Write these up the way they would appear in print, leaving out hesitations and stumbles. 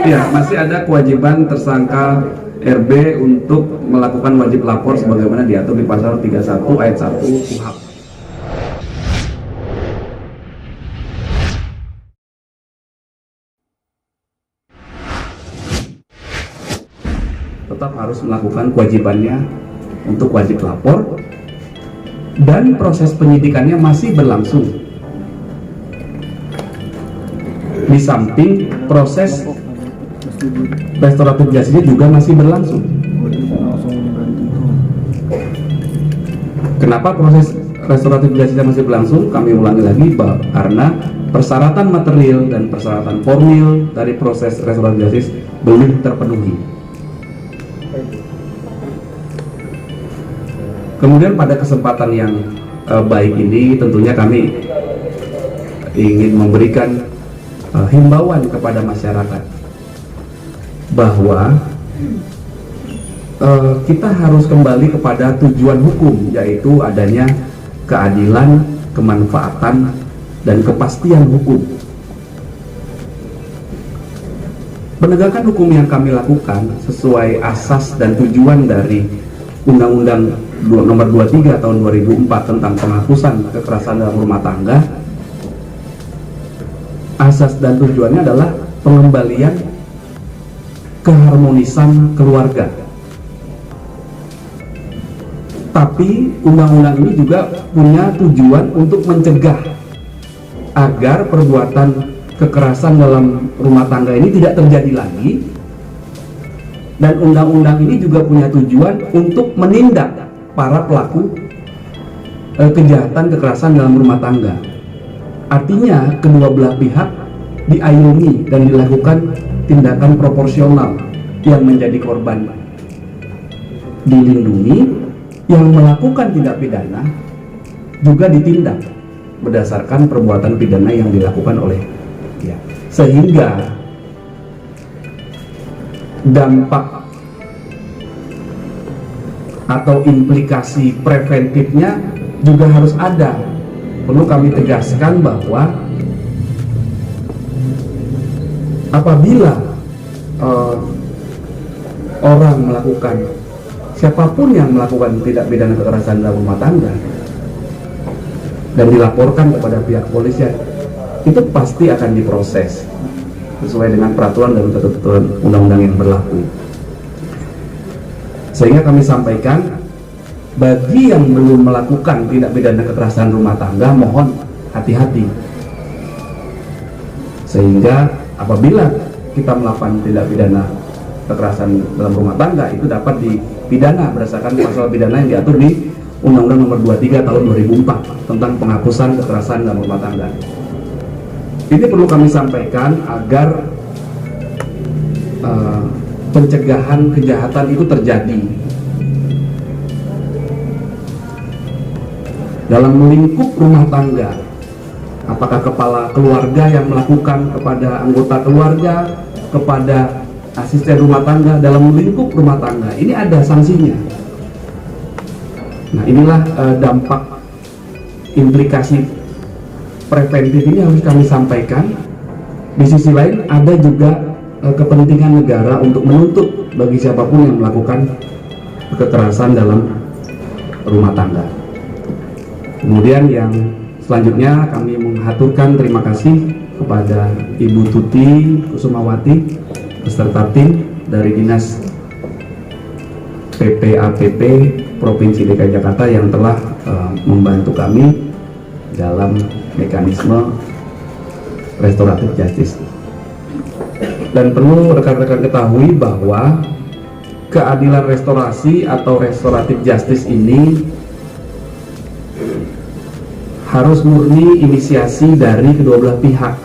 Ya, masih ada kewajiban tersangka RB untuk melakukan wajib lapor sebagaimana diatur di pasal 31 ayat 1 KUHP. Tetap harus melakukan kewajibannya untuk wajib lapor dan proses penyidikannya masih berlangsung. Di samping proses restoratif justice juga masih berlangsung. Kenapa proses restoratif justice masih berlangsung? Kami ulangi lagi karena persyaratan material dan persyaratan formil dari proses restoratif justice belum terpenuhi. Kemudian pada kesempatan yang baik ini tentunya kami ingin memberikan himbauan kepada masyarakat bahwa kita harus kembali kepada tujuan hukum, yaitu adanya keadilan, kemanfaatan, dan kepastian hukum. Penegakan hukum yang kami lakukan sesuai asas dan tujuan dari Undang-Undang Nomor 23 Tahun 2004 tentang penghapusan kekerasan dalam rumah tangga. Asas dan tujuannya adalah pengembalian keharmonisan keluarga. Tapi undang-undang ini juga punya tujuan untuk mencegah agar perbuatan kekerasan dalam rumah tangga ini tidak terjadi lagi. Dan undang-undang ini juga punya tujuan untuk menindak para pelaku kejahatan kekerasan dalam rumah tangga. Artinya kedua belah pihak diayomi dan dilakukan tindakan proporsional, yang menjadi korban dilindungi, yang melakukan tindak pidana juga ditindak berdasarkan perbuatan pidana yang dilakukan oleh dia. Sehingga dampak atau implikasi preventifnya juga harus ada. Perlu kami tegaskan bahwa apabila orang melakukan, siapapun yang melakukan tindak pidana kekerasan dalam rumah tangga dan dilaporkan kepada pihak polisian, itu pasti akan diproses sesuai dengan peraturan dan ketentuan undang-undang yang berlaku. Sehingga kami sampaikan, bagi yang belum melakukan tindak pidana kekerasan rumah tangga, mohon hati-hati. Sehingga apabila kita melakukan tindak pidana kekerasan dalam rumah tangga, itu dapat dipidana berdasarkan pasal pidana yang diatur di Undang-Undang Nomor 23 Tahun 2004 tentang penghapusan kekerasan dalam rumah tangga. Ini perlu kami sampaikan agar pencegahan kejahatan itu terjadi. Dalam lingkup rumah tangga, apakah kepala keluarga yang melakukan kepada anggota keluarga, kepada asisten rumah tangga, dalam lingkup rumah tangga, ini ada sanksinya. Nah, inilah dampak implikasi preventif ini harus kami sampaikan. Di sisi lain ada juga kepentingan negara untuk menuntut bagi siapapun yang melakukan kekerasan dalam rumah tangga. Kemudian yang selanjutnya kami mengaturkan terima kasih kepada Ibu Tuti Kusumawati beserta tim dari Dinas PPAPP Provinsi DKI Jakarta yang telah membantu kami dalam mekanisme restoratif justice. Dan perlu rekan-rekan ketahui bahwa keadilan restorasi atau restoratif justice ini harus murni inisiasi dari kedua belah pihak,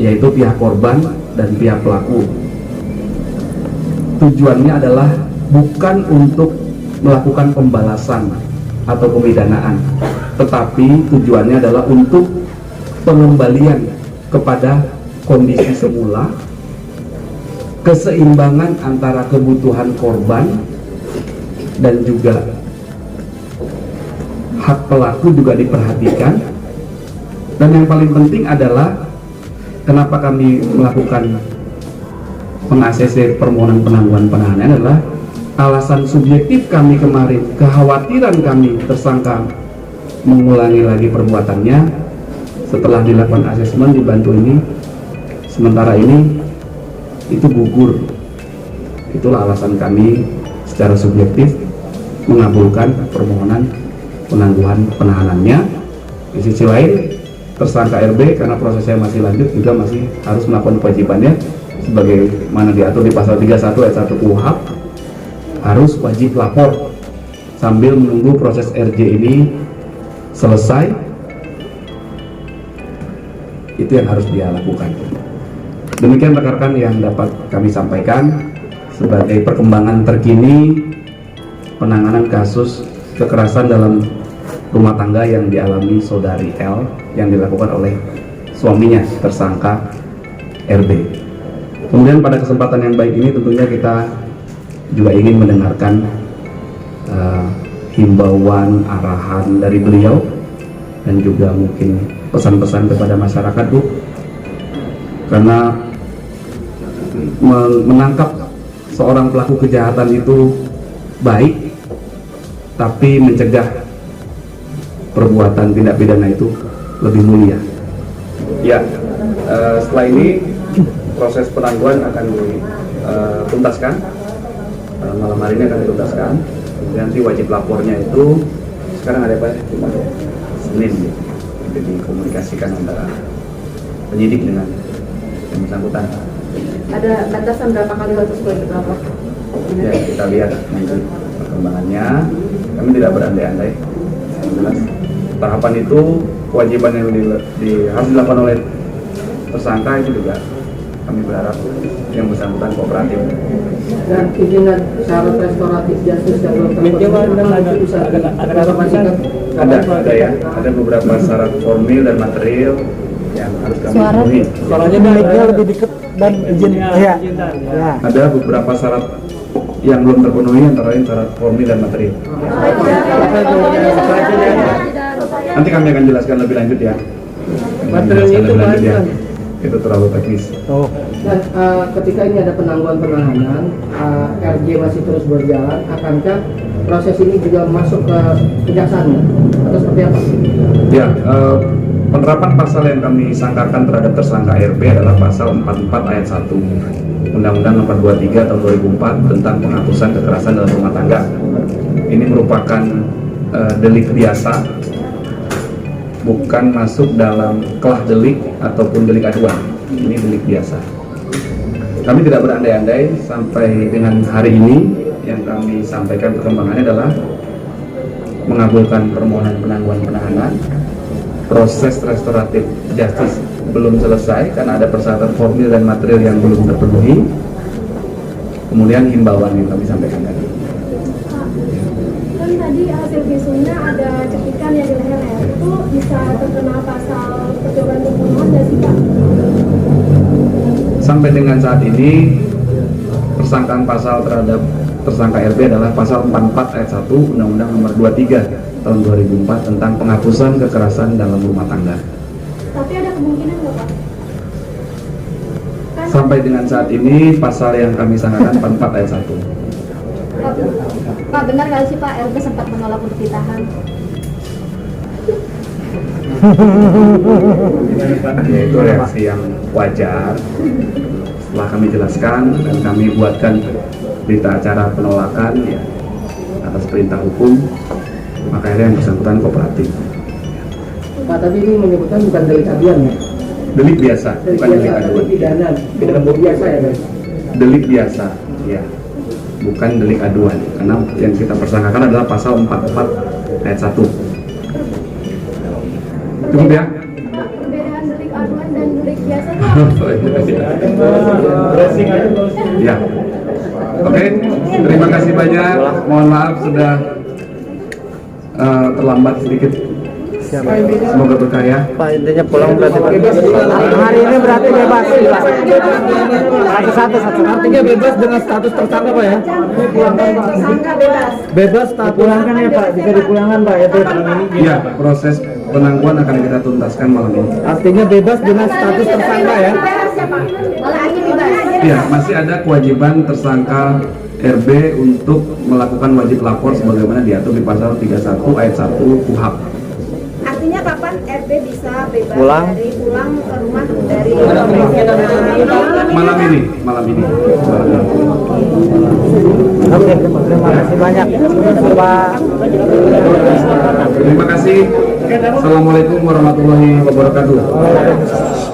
yaitu pihak korban dan pihak pelaku. Tujuannya adalah bukan untuk melakukan pembalasan atau pemidanaan, tetapi tujuannya adalah untuk pengembalian kepada kondisi semula, keseimbangan antara kebutuhan korban dan juga hak pelaku juga diperhatikan. Dan yang paling penting adalah kenapa kami melakukan meng-ACC permohonan penangguhan penahanan adalah alasan subjektif kami kemarin, kekhawatiran kami tersangka mengulangi lagi perbuatannya setelah dilakukan asesmen dibantu ini, sementara ini itu gugur. Itulah alasan kami secara subjektif mengabulkan permohonan penangguhan penahanannya. Di sisi lain, tersangka RB karena prosesnya masih lanjut juga masih harus melakukan kewajibannya sebagaimana diatur di pasal 31 ayat 1 KUHP, harus wajib lapor sambil menunggu proses RJ ini selesai. Itu yang harus dia lakukan. Demikian rekan-rekan yang dapat kami sampaikan sebagai perkembangan terkini penanganan kasus kekerasan dalam rumah tangga yang dialami saudari L yang dilakukan oleh suaminya tersangka RB. Kemudian pada kesempatan yang baik ini tentunya kita juga ingin mendengarkan himbauan, arahan dari beliau dan juga mungkin pesan-pesan kepada masyarakat, Bu, karena menangkap seorang pelaku kejahatan itu baik, tapi mencegah perbuatan tindak pidana itu lebih mulia. Ya, setelah ini proses penangguhan akan dituntaskan, malam hari ini akan dituntaskan. Nanti wajib lapornya itu sekarang ada apa? Senin, jadi dikomunikasikan antara penyidik dengan yang bersangkutan. Ada batasan berapa kali harus wajib lapor? Ya, kita lihat nanti perkembangannya. Kami tidak berandai-andai. Yang jelas tahapan itu kewajiban yang harus dilakukan oleh tersangka itu juga kami berharap yang bersangkutan kooperatif. Dan izin syarat restoratif justice yang belum terpenuhi bisa ada ya, ada beberapa syarat formil dan material yang harus kami penuhi. Soalnya mic-nya lebih dekat dan izin. Ya. Ada beberapa syarat yang belum terpenuhi, antara lain syarat formil dan material. Nanti kami akan jelaskan lebih lanjut ya. Materialnya itu ya. Itu terlalu teknis. Dan ketika ini ada penangguhan penahanan, RJ masih terus berjalan, akankah proses ini juga masuk ke kejaksaan atau seperti apa? Ya, penerapan pasal yang kami sangkakan terhadap tersangka RB adalah pasal 44 ayat 1 Undang-Undang Nomor 23 Tahun 2004 tentang penghapusan kekerasan dalam rumah tangga. Ini merupakan delik biasa, bukan masuk dalam kelah delik ataupun delik aduan. Ini delik biasa. Kami tidak berandai-andai sampai dengan hari ini. Yang kami sampaikan perkembangannya adalah mengabulkan permohonan penangguhan penahanan. Proses restoratif justice belum selesai karena ada persyaratan formil dan material yang belum terpenuhi. Kemudian himbauan yang kami sampaikan tadi. Kan tadi hasil visumnya ada cekikan yang di leher, itu bisa terkena pasal percobaan pembunuhan dan sih Pak? Sampai dengan saat ini persangkaan pasal terhadap tersangka RB adalah pasal 44 ayat 1 Undang-Undang Nomor 23 Tahun 2004 tentang penghapusan kekerasan dalam rumah tangga. Tapi ada kemungkinan nggak Pak? Kan Sampai dengan saat ini pasal yang kami sangkakan 44 ayat 1. Pak, benar nggak sih Pak RB sempat menolak untuk ditahan? Ya, itu reaksi yang wajar. Setelah kami jelaskan dan kami buatkan berita acara penolakan ya atas perintah hukum, maka akhirnya yang bersangkutan kooperatif. Pak, tadi ini menyebutkan bukan delik aduan ya? Delik biasa, bukan delik aduan. Pidana biasa ya guys? Delik biasa, ya, bukan delik aduan. Karena yang kita persangkakan adalah pasal 44 ayat 1. Cukup ya? Pak, perbedaan delik aduan dan delik biasa itu apa? Ya. Oke, terima kasih banyak. Mohon maaf sudah terlambat sedikit siap. Semoga berkah ya. Pak, intinya pulang berarti Pak. Hari ini berarti bebas Pak. Satu-satu. Artinya bebas dengan status tersangka Pak ya? Bebas status Dipulangkan ya Pak, bisa dipulangkan Pak itu. Iya, proses penangguhan akan kita tuntaskan malam ini. artinya bebas dengan status tersangka ya? Iya, masih ada kewajiban tersangka RB untuk melakukan wajib lapor sebagaimana diatur di pasal 31 ayat 1 KUHP. Artinya kapan RB bisa bebas Pulang ke rumah dari Malam ini. Oke, terima kasih banyak Pak. Terima kasih. Assalamualaikum warahmatullahi wabarakatuh.